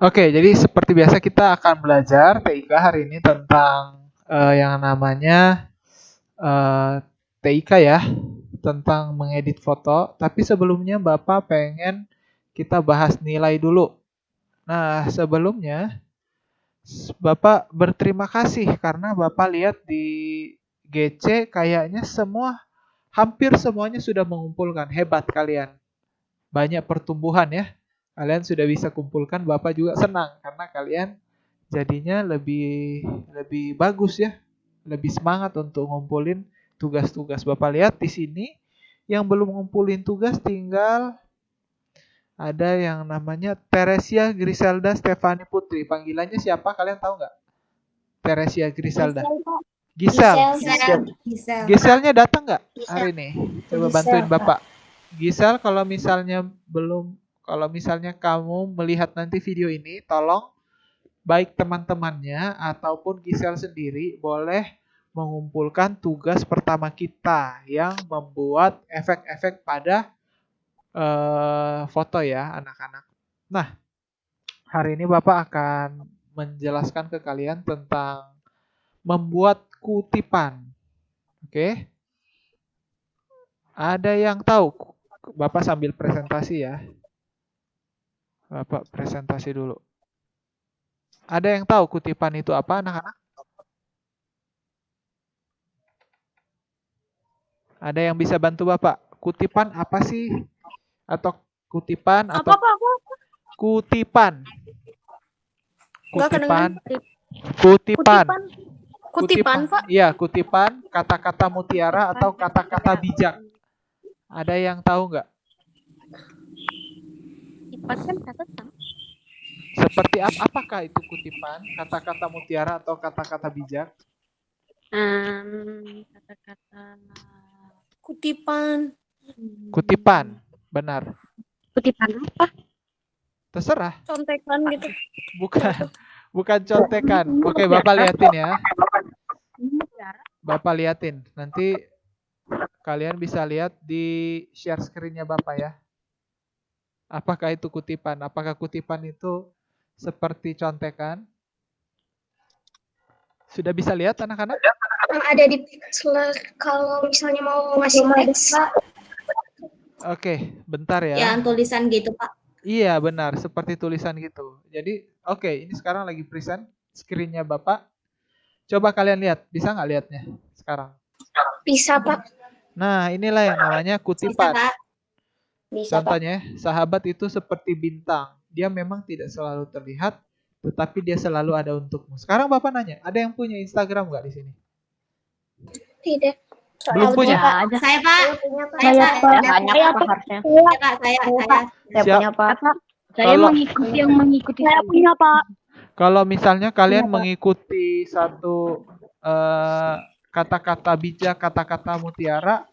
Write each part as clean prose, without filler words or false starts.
Oke, jadi seperti biasa kita akan belajar TIK hari ini tentang yang namanya eh, TIK ya, tentang mengedit foto. Tapi sebelumnya Bapak pengen kita bahas nilai dulu. Nah, sebelumnya Bapak berterima kasih karena Bapak lihat di GC kayaknya hampir semuanya sudah mengumpulkan. Hebat kalian. Banyak pertumbuhan ya. Kalian sudah bisa kumpulkan, Bapak juga senang karena kalian jadinya lebih lebih bagus ya. Lebih semangat untuk ngumpulin tugas-tugas. Bapak lihat di sini yang belum ngumpulin tugas tinggal ada yang namanya Teresia Griselda Stefani Putri. Panggilannya siapa? Kalian tahu nggak? Teresia Griselda. Gisel. Giselnya datang nggak hari ini? Coba bantuin Bapak. Gisel, kalau misalnya kamu melihat nanti video ini, tolong baik teman-temannya ataupun Gisel sendiri boleh mengumpulkan tugas pertama kita yang membuat efek-efek pada foto ya anak-anak. Nah, hari ini Bapak akan menjelaskan ke kalian tentang membuat kutipan. Oke? Ada yang tahu? Bapak sambil presentasi ya. Bapak presentasi dulu. Ada yang tahu kutipan itu apa, anak-anak? Ada yang bisa bantu Bapak? Kutipan apa sih? Atau kutipan atau kutipan? Kutipan. Kutipan. Kutipan, Pak. Iya, kutipan, kata-kata mutiara atau kata-kata bijak. Ada yang tahu nggak? Kutipan kan catatan. Seperti apakah itu kutipan, kata-kata mutiara atau kata-kata bijak? Kata-kata kutipan. Kutipan, benar. Kutipan apa? Terserah. Contekan gitu. Bukan contekan. Oke, Bapak liatin ya. Bapak liatin. Nanti kalian bisa lihat di share screen-nya Bapak ya. Apakah itu kutipan? Apakah kutipan itu seperti contekan? Sudah bisa lihat anak-anak? Ada di Pixlr kalau misalnya mau ngasih teks. Oke, bentar ya. Ya, tulisan gitu, Pak. Iya, benar. Seperti tulisan gitu. Jadi, oke, ini sekarang lagi present screen-nya Bapak. Coba kalian lihat. Bisa nggak lihatnya sekarang? Bisa, Pak. Nah, inilah yang namanya kutipan. Bisa, Pak. Bisa, Pak. Contohnya, sahabat itu seperti bintang. Dia memang tidak selalu terlihat, tetapi dia selalu ada untukmu. Sekarang Bapak nanya, ada yang punya Instagram nggak di sini? Tidak. Belum punya? Aja. Saya, Pak. Saya, Pak. Saya, Pak. harusnya. Saya, Pak. Saya Siap. punya, Pak. Saya Kalau mengikuti. Saya punya, Pak. kalau misalnya kalian mengikuti satu kata-kata bijak, kata-kata mutiara,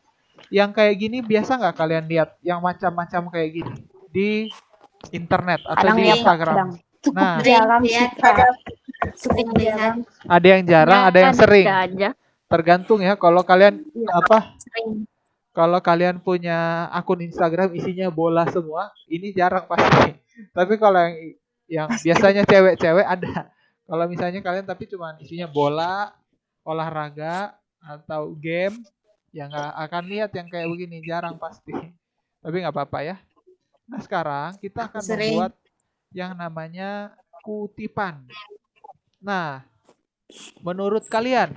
yang kayak gini biasa nggak kalian lihat? Yang macam-macam kayak gini di internet atau di Instagram? Nah, ada yang jarang, ada yang sering. Tergantung ya. Kalau kalian Kalau kalian punya akun Instagram isinya bola semua, ini jarang pasti. Tapi kalau yang biasanya cewek-cewek ada. Kalau misalnya kalian tapi cuma isinya bola, olahraga atau game, ya nggak akan lihat yang kayak begini, jarang pasti. Tapi nggak apa-apa ya. Nah sekarang kita akan membuat yang namanya kutipan. Nah, menurut kalian,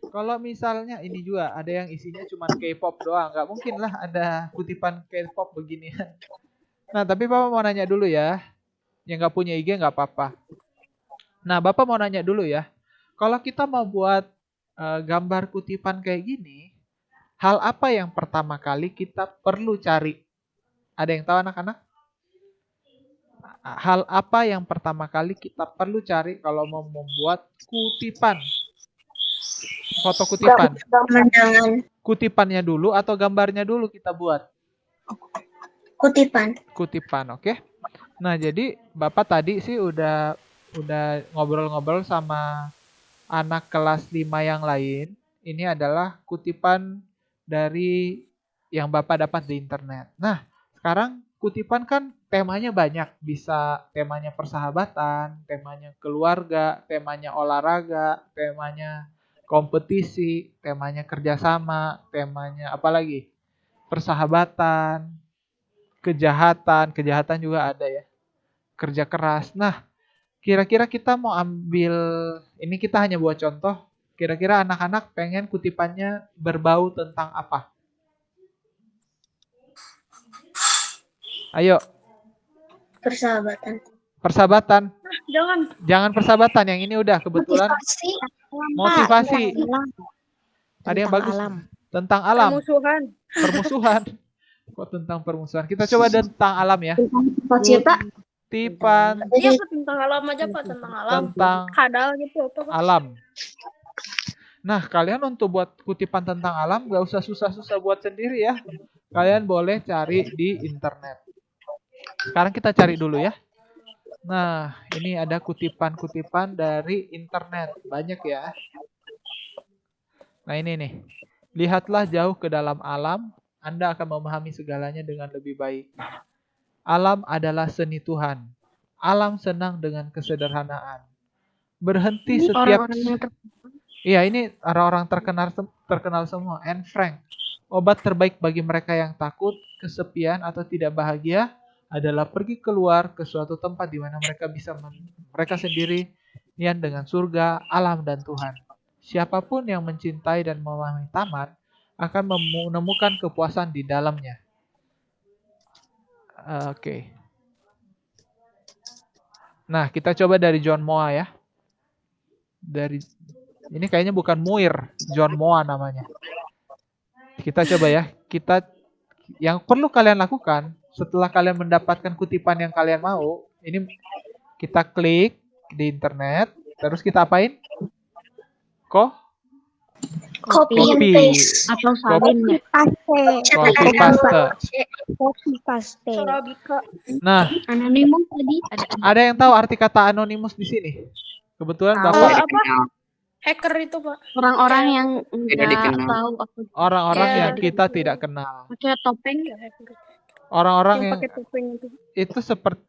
kalau misalnya ini juga ada yang isinya cuma K-pop doang, nggak mungkin lah ada kutipan K-pop beginian. Nah, tapi Bapak mau nanya dulu ya. Yang nggak punya IG nggak apa-apa. Nah, Bapak mau nanya dulu ya. Kalau kita mau buat gambar kutipan kayak gini, hal apa yang pertama kali kita perlu cari? Ada yang tahu anak-anak? Hal apa yang pertama kali kita perlu cari kalau mau membuat kutipan? Foto kutipan. Kutipannya dulu atau gambarnya dulu kita buat? Kutipan. Kutipan, oke. Nah, jadi Bapak tadi sih udah ngobrol-ngobrol sama anak kelas 5 yang lain. Ini adalah kutipan dari yang Bapak dapat di internet. Nah, sekarang kutipan kan temanya banyak. Bisa temanya persahabatan, temanya keluarga, temanya olahraga, temanya kompetisi, temanya kerjasama, temanya apa lagi? Persahabatan, kejahatan, kejahatan juga ada ya. Kerja keras. Nah, kira-kira kita mau ambil, ini kita hanya buat contoh. Kira-kira anak-anak pengen kutipannya berbau tentang apa? Ayo, Persahabatan. persahabatan. Jangan. Jangan persahabatan, yang ini udah kebetulan Motivasi. motivasi. Ada yang bagus tentang alam, Permusuhan. permusuhan. Kok tentang permusuhan? Kita coba tentang alam ya. Cita. Kutipan Iya Pak, tentang alam aja Pak, tentang alam. tentang Kadal gitu apa Pak? alam. Nah, kalian untuk buat kutipan tentang alam gak usah susah-susah buat sendiri ya. Kalian boleh cari di internet. Sekarang kita cari dulu ya. Nah, ini ada kutipan-kutipan dari internet. Banyak ya. Nah, ini nih. Lihatlah jauh ke dalam alam, Anda akan memahami segalanya dengan lebih baik. Alam adalah seni Tuhan. Alam senang dengan kesederhanaan. Berhenti setiap... Iya, ini orang-orang terkenal semua. Anne Frank. Obat terbaik bagi mereka yang takut, kesepian, atau tidak bahagia adalah pergi keluar ke suatu tempat di mana mereka bisa mereka sendiri nian dengan surga, alam, dan Tuhan. Siapapun yang mencintai dan memahami taman akan menemukan kepuasan di dalamnya. Oke. Nah, kita coba dari John Moa ya. Ini kayaknya bukan Muir, John Moa namanya. Kita coba ya. Yang perlu kalian lakukan setelah kalian mendapatkan kutipan yang kalian mau, ini kita klik di internet, terus kita apain? Copy and paste. Atau salin ya. Copy paste. Sorabika. Nah, Anonymous tadi ada yang tahu arti kata anonymous di sini? Kebetulan Bapak apa? Hacker itu Pak. Orang-orang yang enggak tahu apa. Orang-orang Ya, yang kita tidak kenal. Pakai topeng ya. Orang-orang Yang yang pakai topeng itu seperti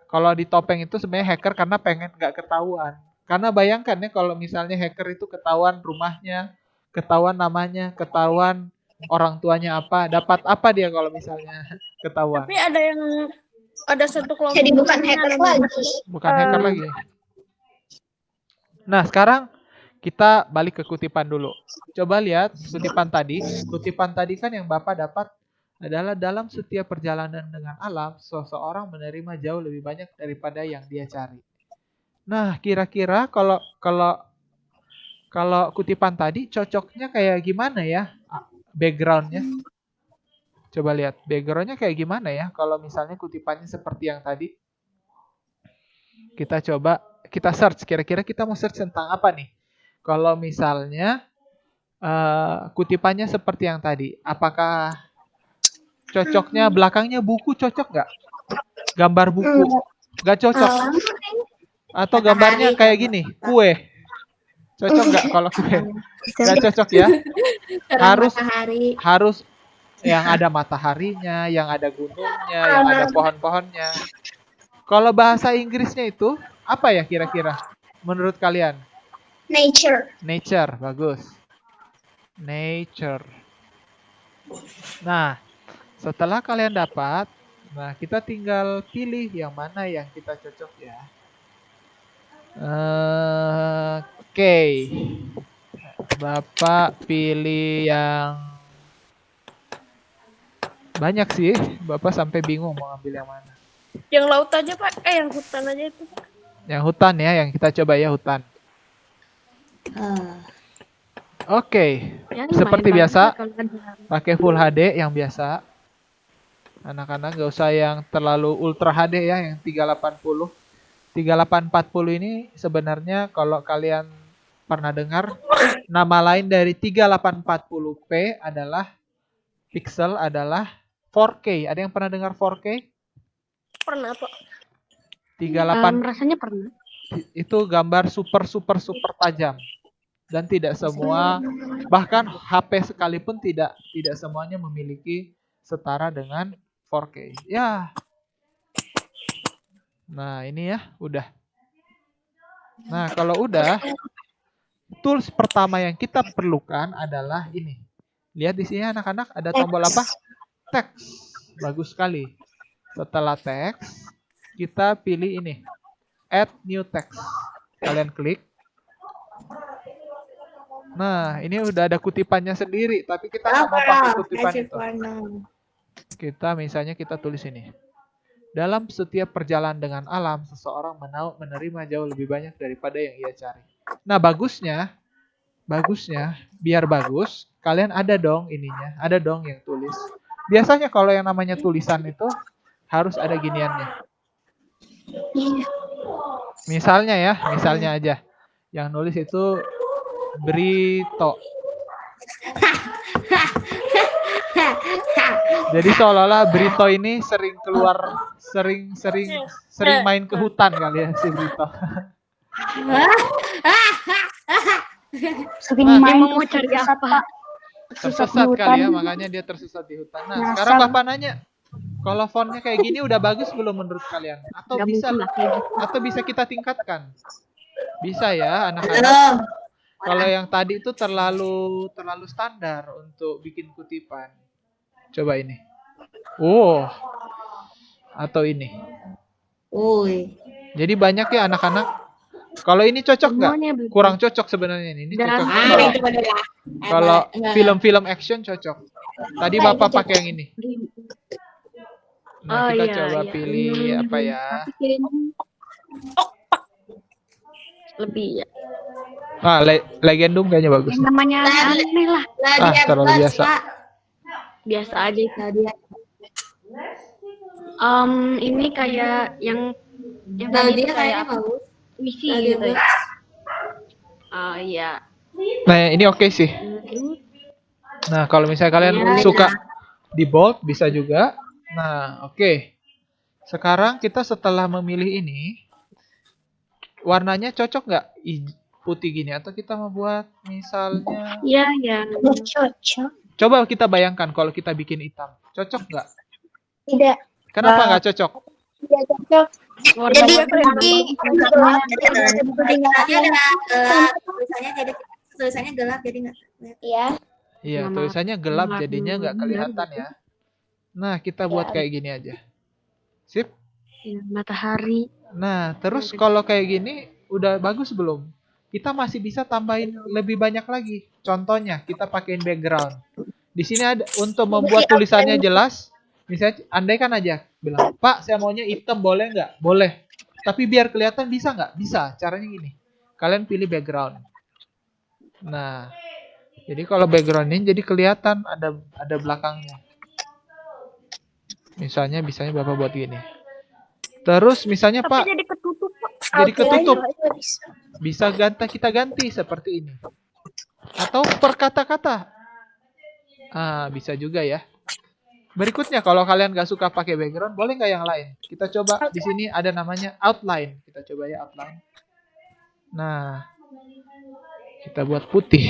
kalau di topeng itu sebenarnya hacker karena pengen nggak ketahuan. Karena bayangkan ya kalau misalnya hacker itu ketahuan rumahnya, ketahuan namanya, ketahuan orang tuanya apa, dapat apa dia kalau misalnya ketahuan. Tapi ada satu kelompok. Jadi bukan hacker lagi. Bukan hacker lagi. Nah, sekarang kita balik ke kutipan dulu. Coba lihat kutipan tadi. Kutipan tadi kan yang Bapak dapat adalah dalam setiap perjalanan dengan alam, seseorang menerima jauh lebih banyak daripada yang dia cari. Nah, kira-kira kalau kutipan tadi cocoknya kayak gimana ya backgroundnya? Coba lihat backgroundnya kayak gimana ya kalau misalnya kutipannya seperti yang tadi. Kita coba kita search. Kira-kira kita mau search tentang apa nih? Kalau misalnya kutipannya seperti yang tadi, apakah cocoknya belakangnya buku cocok nggak? Gambar buku nggak cocok? Atau gambarnya kayak gini, kue. Cocok nggak kalau kue? Nggak cocok ya. Harus yang ada mataharinya, yang ada gunungnya, yang ada pohon-pohonnya. Kalau bahasa Inggrisnya itu apa ya kira-kira? Menurut kalian? Nature. Nature, bagus. Nature. Nah, setelah kalian dapat, nah kita tinggal pilih yang mana yang kita cocok ya. Oke. Bapak pilih yang banyak sih. Bapak sampai bingung mau ambil yang mana. Yang laut aja Pak. Yang hutan aja itu Pak. Yang hutan ya, yang kita coba ya hutan. Oke. Seperti biasa, pakai Full HD yang biasa. Anak-anak gak usah yang terlalu Ultra HD ya, yang 380. 3840 ini sebenarnya kalau kalian pernah dengar, nama lain dari 3840p adalah pixel adalah 4K. Ada yang pernah dengar 4K? Pernah Pak. 38 rasanya pernah. itu gambar super tajam. Dan tidak semua, bahkan HP sekalipun tidak semuanya memiliki setara dengan 4K. Ya. Nah, ini ya, udah. Nah, kalau udah, tools pertama yang kita perlukan adalah ini. Lihat di sini anak-anak ada tombol apa? Teks. Bagus sekali. Setelah teks, kita pilih ini. Add new text. Kalian klik. Nah, ini udah ada kutipannya sendiri, tapi kita nggak mau pakai kutipan itu. Kita misalnya kita tulis ini. Dalam setiap perjalanan dengan alam, seseorang menerima jauh lebih banyak daripada yang ia cari. Nah, bagusnya, biar bagus, kalian ada dong ininya, ada dong yang tulis. Biasanya kalau yang namanya tulisan itu harus ada giniannya. Misalnya ya, misalnya aja, yang nulis itu Brito. Jadi seolah-olah Brito ini sering keluar, sering main ke hutan kali ya si Brito. Sering main mau cari apa? Tersesat kali ya, makanya dia tersesat di hutan. Nah, sekarang Bapak nanya, kalau fontnya kayak gini udah bagus belum menurut kalian? Atau bisa kita tingkatkan? Bisa ya, anak-anak. Kalau yang tadi itu terlalu standar untuk bikin kutipan. Coba ini. Atau ini. Jadi banyak ya anak-anak. Kalau ini cocok nggak? Kurang cocok sebenarnya ini. Ini cocok. Kalau film-film action cocok. Tadi Bapak pakai yang ini. Nah, kita coba pilih apa ya? Lebih ya. Legendum kayaknya bagus. Yang namanya aneh lah. Terlalu biasa. Biasa aja tadi. Ini kayak yang tadi itu kayak misi gitu ya. Iya. Nah, ini oke sih. Nah, kalau misalnya kalian suka di bold bisa juga. Nah, oke. Sekarang kita setelah memilih ini, warnanya cocok nggak putih gini? Atau kita mau buat misalnya? Iya. Cocok. Coba kita bayangkan kalau kita bikin hitam. Cocok nggak? Tidak. Kenapa nggak cocok? Tidak cocok. Jadi tulisannya gelap jadi nggak. Iya, tulisannya gelap jadinya nggak kelihatan ya. Nah, kita buat kayak gini aja. Sip? Matahari. Nah, terus kalau kayak gini udah bagus belum? Kita masih bisa tambahin lebih banyak lagi. Contohnya, kita pakein background. Di sini ada untuk membuat tulisannya jelas. Misalnya, andaikan aja bilang, Pak, saya maunya hitam, boleh nggak? Boleh. Tapi biar kelihatan bisa nggak? Bisa. Caranya gini. Kalian pilih background. Nah, jadi kalau background ini jadi kelihatan ada belakangnya. Misalnya Bapak buat gini. Terus misalnya Pak, jadi ketutup. Jadi ketutup. Bisa kita ganti seperti ini. Atau per kata-kata. Bisa juga ya. Berikutnya kalau kalian gak suka pakai background, boleh nggak yang lain? Kita coba di sini ada namanya outline. Kita coba ya outline. Nah, kita buat putih.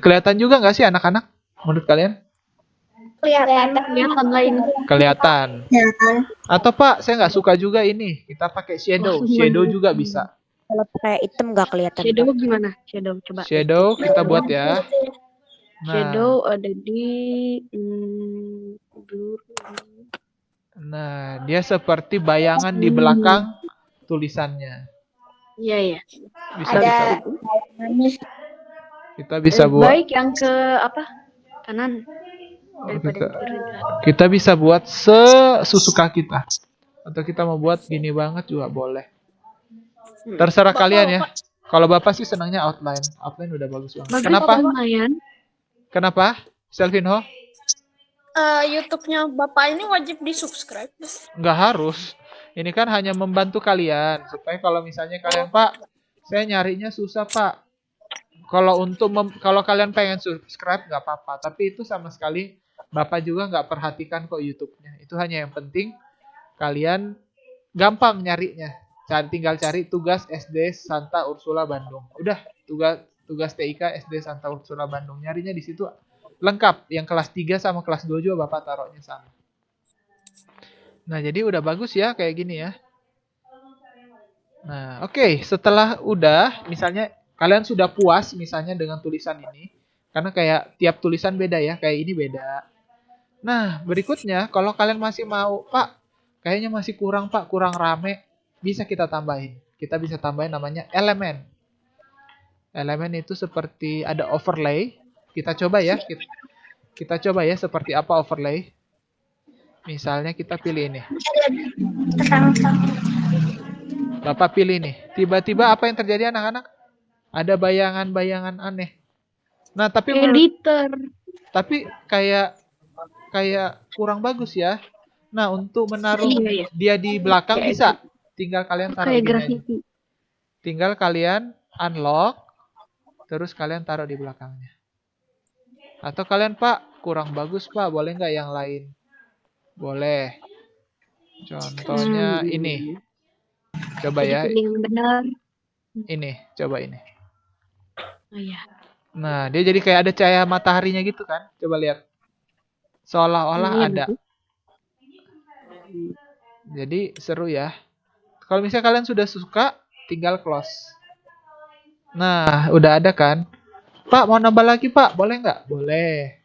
Kelihatan juga nggak sih anak-anak? Menurut kalian? Kelihatan. Atau Pak, saya nggak suka juga ini. Kita pakai shadow. Shadow juga bisa. Kalau pakai hitam nggak kelihatan. Shadow gimana? Shadow coba. Shadow kita buat ya. Shadow ada di Nah, dia seperti bayangan di belakang tulisannya. Iya. Bisa. Kita bisa buat. Baik yang ke apa? Kanan. Kita bisa buat sesuka kita. Atau kita mau buat gini banget juga boleh. Terserah kalian ya. Kalau Bapak sih senangnya outline. Outline udah bagus banget. Kenapa? Kenapa? Selvinho? YouTube-nya Bapak ini wajib di-subscribe. Nggak harus. Ini kan hanya membantu kalian. Supaya kalau misalnya kalian, Pak, saya nyarinya susah, Pak. Kalau kalian pengen subscribe nggak apa-apa. Tapi itu sama sekali Bapak juga nggak perhatikan kok YouTube-nya. Itu hanya yang penting kalian gampang nyarinya. Tinggal cari tugas SD Santa Ursula Bandung. Udah, tugas TIK SD Santa Ursula Bandung. Nyarinya di situ lengkap. Yang kelas 3 sama kelas 2 juga Bapak taruhnya sama. Nah, jadi udah bagus ya kayak gini ya. Nah, oke, setelah udah, misalnya kalian sudah puas misalnya dengan tulisan ini, karena kayak tiap tulisan beda ya, kayak ini beda. Nah, berikutnya kalau kalian masih mau, Pak, kayaknya masih kurang, Pak, kurang rame, bisa kita tambahin. Kita bisa tambahin namanya elemen. Elemen itu seperti ada overlay. Kita coba ya, kita coba ya seperti apa overlay. Misalnya kita pilih ini. Terang-terang. Bapak pilih nih. Tiba-tiba apa yang terjadi anak-anak? Ada bayangan-bayangan aneh. Nah, Editor. tapi kayak kurang bagus ya. Nah, untuk menaruh Iya. dia di belakang Kayak bisa. Tinggal kalian taruh Kayak gini aja. graffiti. Tinggal kalian unlock, terus kalian taruh di belakangnya. Atau kalian, Pak, kurang bagus, Pak. Boleh nggak yang lain? Boleh. Contohnya ini. Coba Jadi ya. pilih yang benar. Ini, coba ini. Oh iya. Nah, dia jadi kayak ada cahaya mataharinya gitu kan. Coba lihat. Seolah-olah Iya, ada. Bu. Jadi seru ya. Kalau misalnya kalian sudah suka, tinggal close. Nah, udah ada kan? Pak, mau nambah lagi, Pak? Boleh nggak? Boleh.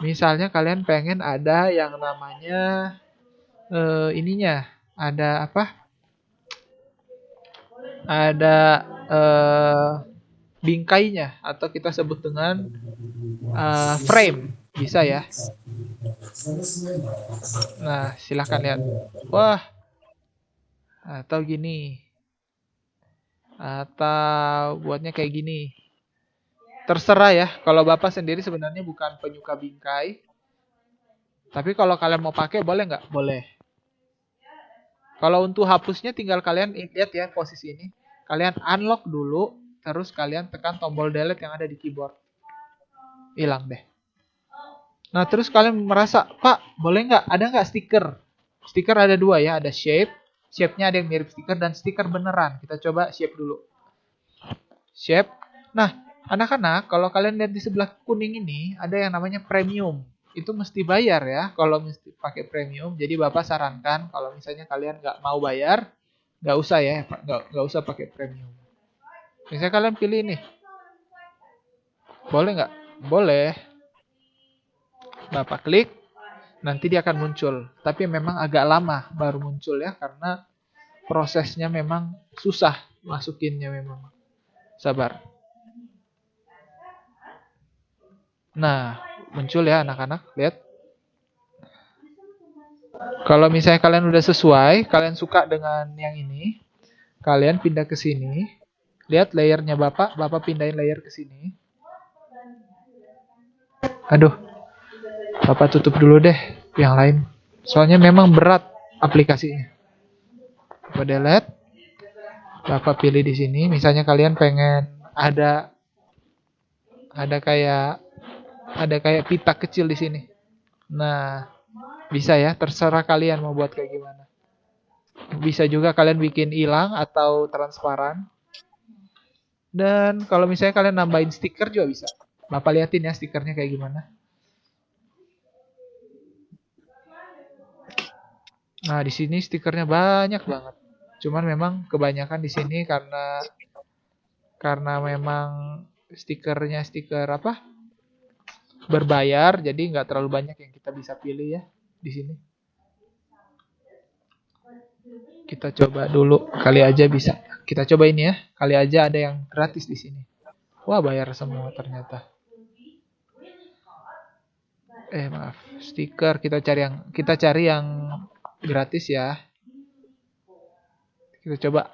Misalnya kalian pengen ada yang namanya ininya. Ada apa? Ada bingkainya. Atau kita sebut dengan frame. Bisa ya. Nah, silahkan lihat. Wah. Atau gini. Atau buatnya kayak gini. Terserah ya. Kalau Bapak sendiri sebenarnya bukan penyuka bingkai. Tapi kalau kalian mau pakai boleh nggak? Boleh. Kalau untuk hapusnya tinggal kalian lihat ya posisi ini. Kalian unlock dulu. Terus kalian tekan tombol delete yang ada di keyboard. Hilang deh. Nah, terus kalian merasa, Pak, boleh nggak? Ada nggak stiker? Stiker ada dua ya. Ada shape. Shape-nya ada yang mirip stiker dan stiker beneran. Kita coba shape dulu. Shape. Nah, anak-anak, kalau kalian lihat di sebelah kuning ini, ada yang namanya premium. Itu mesti bayar ya, kalau mesti pakai premium. Jadi Bapak sarankan, kalau misalnya kalian nggak mau bayar, nggak usah ya, nggak usah pakai premium. Misalnya kalian pilih ini. Boleh nggak? Boleh. Bapak klik, nanti dia akan muncul. Tapi memang agak lama baru muncul ya, karena prosesnya memang susah masukinnya memang. Sabar. Nah, muncul ya anak-anak, lihat. Kalau misalnya kalian udah sesuai, kalian suka dengan yang ini, kalian pindah ke sini. Lihat layernya Bapak pindahin layer ke sini. Aduh, Bapak tutup dulu deh yang lain. Soalnya memang berat aplikasinya. Coba delete. Bapak pilih di sini. Misalnya kalian pengen ada kayak pita kecil di sini. Nah, bisa ya, terserah kalian mau buat kayak gimana. Bisa juga kalian bikin hilang atau transparan. Dan kalau misalnya kalian nambahin stiker juga bisa. Bapak liatin ya stikernya kayak gimana. Nah, di sini stikernya banyak banget. Cuman memang kebanyakan di sini karena memang stikernya stiker apa? Berbayar, jadi nggak terlalu banyak yang kita bisa pilih ya di sini. Kita coba dulu, kali aja bisa. Kita coba ini ya, kali aja ada yang gratis di sini. Wah, bayar semua ternyata. Maaf, stiker kita cari yang gratis ya. Kita coba.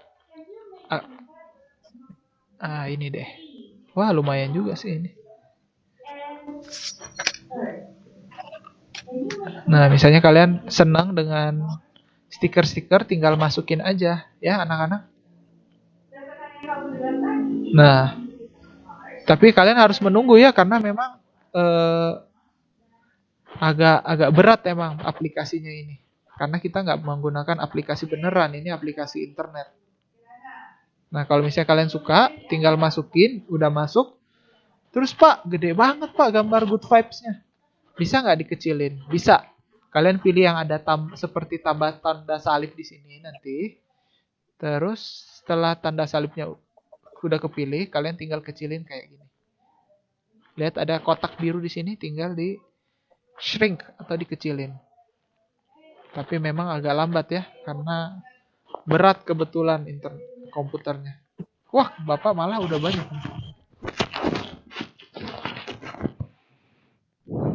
Ini deh. Wah, lumayan juga sih ini. Nah, misalnya kalian senang dengan stiker-stiker, tinggal masukin aja ya anak-anak. Nah, tapi kalian harus menunggu ya karena memang agak berat emang aplikasinya ini. Karena kita nggak menggunakan aplikasi beneran, ini aplikasi internet. Nah, kalau misalnya kalian suka, tinggal masukin, udah masuk. Terus Pak, gede banget Pak gambar good vibes-nya. Bisa nggak dikecilin? Bisa. Kalian pilih yang ada seperti tambah tanda salib di sini nanti. Terus setelah tanda salibnya udah kepilih, kalian tinggal kecilin kayak gini. Lihat ada kotak biru di sini, tinggal di shrink atau dikecilin. Tapi memang agak lambat ya, karena berat kebetulan komputernya. Wah, Bapak malah udah banyak.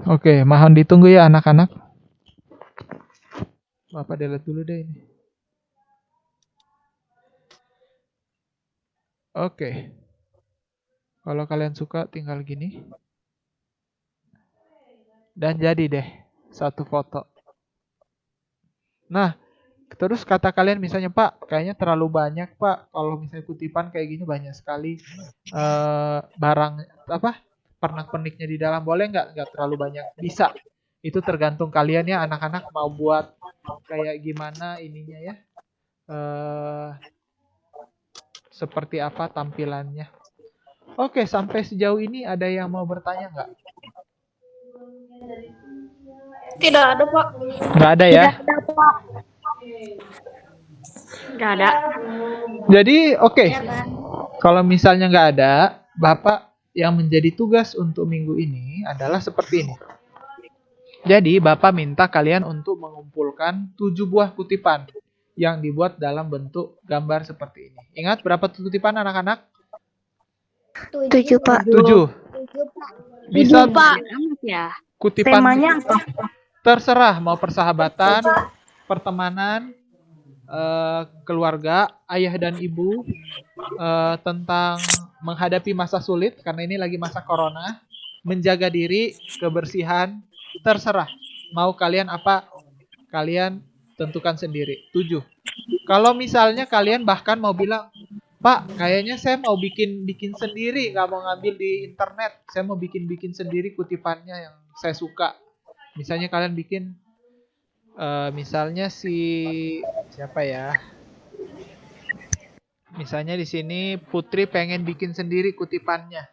Oke, mohon ditunggu ya anak-anak. Bapak delete dulu deh ini. Oke. Kalau kalian suka tinggal gini. Dan jadi deh satu foto. Nah, terus kata kalian misalnya, Pak, kayaknya terlalu banyak, Pak. Kalau misalnya kutipan kayak gini banyak sekali barang pernak-perniknya di dalam. Boleh nggak? Nggak terlalu banyak. Bisa. Itu tergantung kalian ya, anak-anak mau buat kayak gimana ininya ya. Seperti apa tampilannya. Oke, sampai sejauh ini ada yang mau bertanya nggak? Tidak ada, Pak. Nggak ada ya? Nggak ada. Jadi, oke. Kalau misalnya nggak ada, Bapak yang menjadi tugas untuk minggu ini adalah seperti ini. Jadi, Bapak minta kalian untuk mengumpulkan 7 buah kutipan yang dibuat dalam bentuk gambar seperti ini. Ingat berapa kutipan anak-anak? 7, Pak. 7. Bisa Pak. Ya. kutipan Temanya apa? terserah, mau persahabatan, pertemanan, keluarga, ayah dan ibu, tentang menghadapi masa sulit karena ini lagi masa corona, menjaga diri, kebersihan, terserah. Mau kalian apa? Kalian tentukan sendiri. 7. Kalau misalnya kalian bahkan mau bilang, Pak, kayaknya saya mau bikin sendiri, nggak mau ngambil di internet. Saya mau bikin sendiri kutipannya yang saya suka. Misalnya kalian bikin, misalnya siapa ya? Misalnya di sini Putri pengen bikin sendiri kutipannya.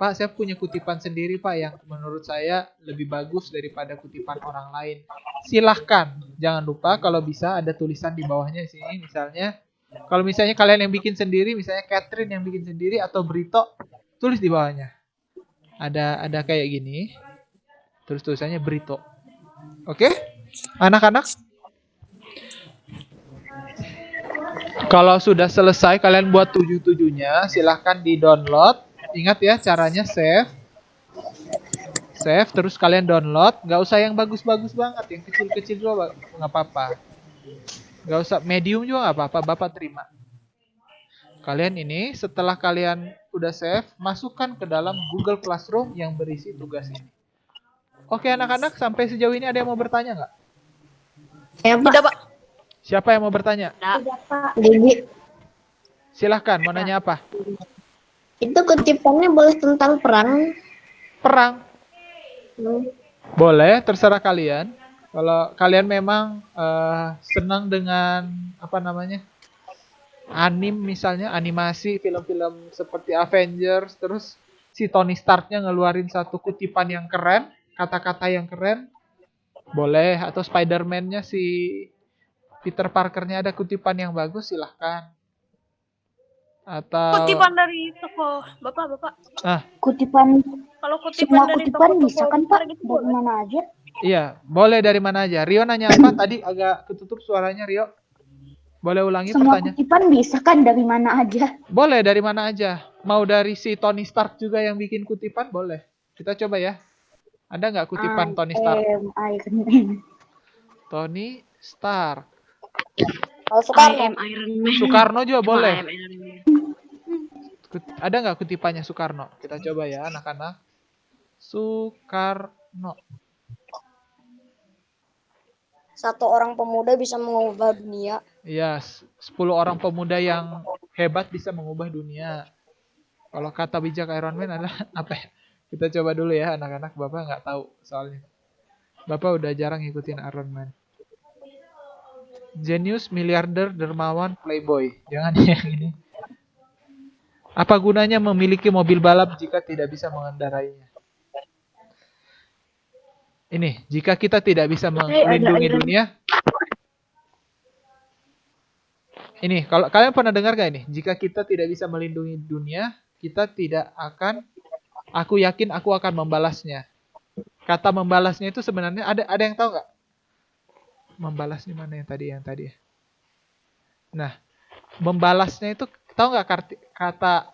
Pak, saya punya kutipan sendiri, Pak, yang menurut saya lebih bagus daripada kutipan orang lain. Silahkan. Jangan lupa kalau bisa ada tulisan di bawahnya di sini. Misalnya, kalau misalnya kalian yang bikin sendiri, misalnya Catherine yang bikin sendiri atau Brito, tulis di bawahnya. Ada kayak gini. Terus tulisannya Brito. Oke? Anak-anak? Kalau sudah selesai kalian buat 7-7-nya, silahkan di-download. Ingat ya caranya save. Save terus kalian download. Nggak usah yang bagus-bagus banget, yang kecil-kecil juga nggak apa-apa. Nggak usah medium juga nggak apa-apa, Bapak terima. Kalian ini setelah kalian udah save, masukkan ke dalam Google Classroom yang berisi tugas ini. Oke anak-anak, sampai sejauh ini ada yang mau bertanya nggak? Tidak, Pak. Siapa yang mau bertanya? Jadi, Silahkan, mau nanya apa? itu kutipannya boleh tentang perang. Perang. Boleh, terserah kalian. Kalau kalian memang senang dengan anim misalnya, animasi, film-film seperti Avengers, terus si Tony Stark-nya ngeluarin satu kutipan yang keren, kata-kata yang keren, boleh. Atau Spider-Man-nya si Peter Parker-nya ada kutipan yang bagus, silahkan. Atau Kutipan dari toko Bapak. Kutipan, Kalau semua kutipan dari kutipan toko bisa kan Pak? gitu Dari boleh. mana aja? iya, boleh dari mana aja. Rio nanya apa? Tadi agak ketutup suaranya, Rio. Boleh ulangi Semua pertanyaan? kutipan bisa kan dari mana aja? Boleh dari mana aja. Mau dari si Tony Stark juga yang bikin kutipan, boleh. Kita coba ya. Ada nggak kutipan Tony Stark? Iron Man. Tony Stark. I am Iron Man. Soekarno juga boleh. I am Iron Man. Ada nggak kutipannya Soekarno? Kita coba ya anak-anak. Soekarno. Satu orang pemuda bisa mengubah dunia. Iya, 10 orang pemuda yang hebat bisa mengubah dunia. Kalau kata bijak Iron Man adalah apa ya? Kita coba dulu ya anak-anak. Bapak nggak tahu soalnya. Bapak udah jarang ngikutin Iron Man. Genius, miliarder, dermawan, playboy. Jangan yang ini. Apa gunanya memiliki mobil balap jika tidak bisa mengendarainya? Ini, jika kita tidak bisa ada melindungi Iron. dunia. Ini, kalau kalian pernah dengar gak ini? Jika kita tidak bisa melindungi dunia, kita tidak akan, aku yakin aku akan membalasnya. Kata membalasnya itu sebenarnya ada yang tahu nggak? Membalasnya mana yang tadi ya? Nah, membalasnya itu tahu nggak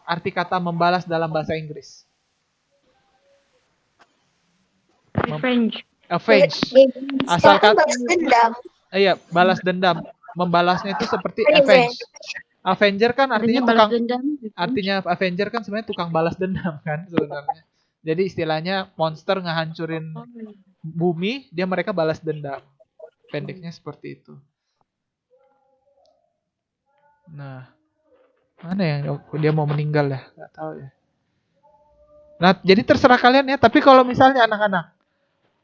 arti kata membalas dalam bahasa Inggris? Revenge. Avenge. Asal kata balas dendam. iya, balas dendam. Membalasnya itu seperti Revenge. avenge. Avenger kan artinya Adanya balas tukang, dendam. artinya Avenger kan sebenarnya tukang balas dendam kan sebenarnya. Jadi istilahnya monster ngehancurin Oh, iya. bumi, mereka balas dendam. Pendeknya seperti itu. Nah, mana yang dia mau meninggal ya? Nggak tahu ya. Nah, jadi terserah kalian ya. Tapi kalau misalnya anak-anak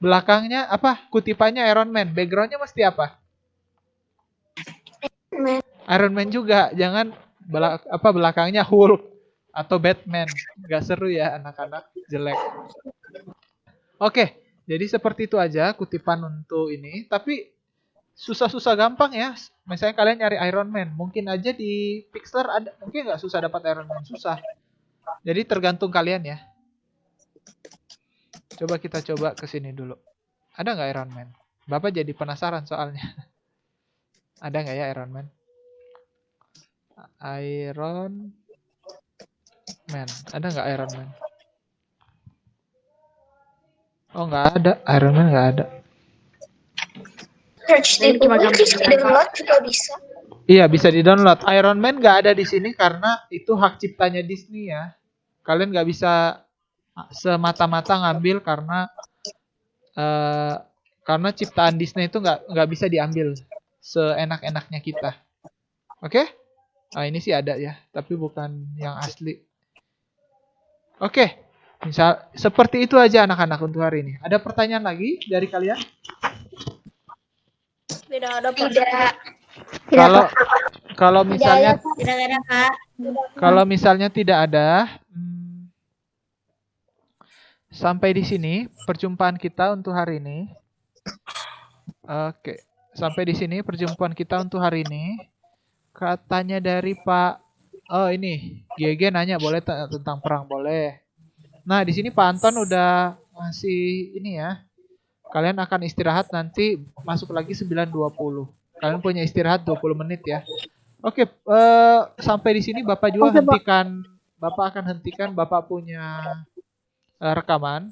belakangnya apa? Kutipannya Iron Man, backgroundnya mesti apa? Iron Man juga. Jangan belakangnya Hulk atau Batman. Nggak seru ya anak-anak, jelek. Oke, jadi seperti itu aja kutipan untuk ini. Tapi susah-susah gampang ya. Misalnya kalian nyari Iron Man, mungkin aja di Pixlr ada, mungkin nggak susah dapat Iron Man, susah. Jadi tergantung kalian ya. Coba kita coba ke sini dulu. Ada nggak Iron Man? Bapak jadi penasaran soalnya. Ada nggak ya Iron Man? Iron Man. Ada nggak Iron Man? Oh nggak ada. Iron Man nggak ada. Search di Google, terus di download juga bisa. Iya bisa di-download. Iron Man nggak ada di sini karena itu hak ciptanya Disney ya. Kalian nggak bisa semata-mata ngambil karena ciptaan Disney itu nggak bisa diambil seenak-enaknya kita. Oke? Nah, ini sih ada ya, tapi bukan yang asli. Oke. Misal seperti itu aja anak-anak untuk hari ini. Ada pertanyaan lagi dari kalian? Tidak ada, Pak. Kalau misalnya Tidak ada, Kak. kalau misalnya tidak ada, sampai di sini perjumpaan kita untuk hari ini. Oke, sampai di sini perjumpaan kita untuk hari ini. Katanya dari Pak, oh ini GG nanya boleh tentang perang boleh. Nah di sini Pak Anton udah ngasih ini ya. Kalian akan istirahat nanti masuk lagi 9.20. Kalian punya istirahat 20 menit ya. Oke, sampai di sini Bapak juga hentikan. Bapak akan hentikan. Bapak punya rekaman.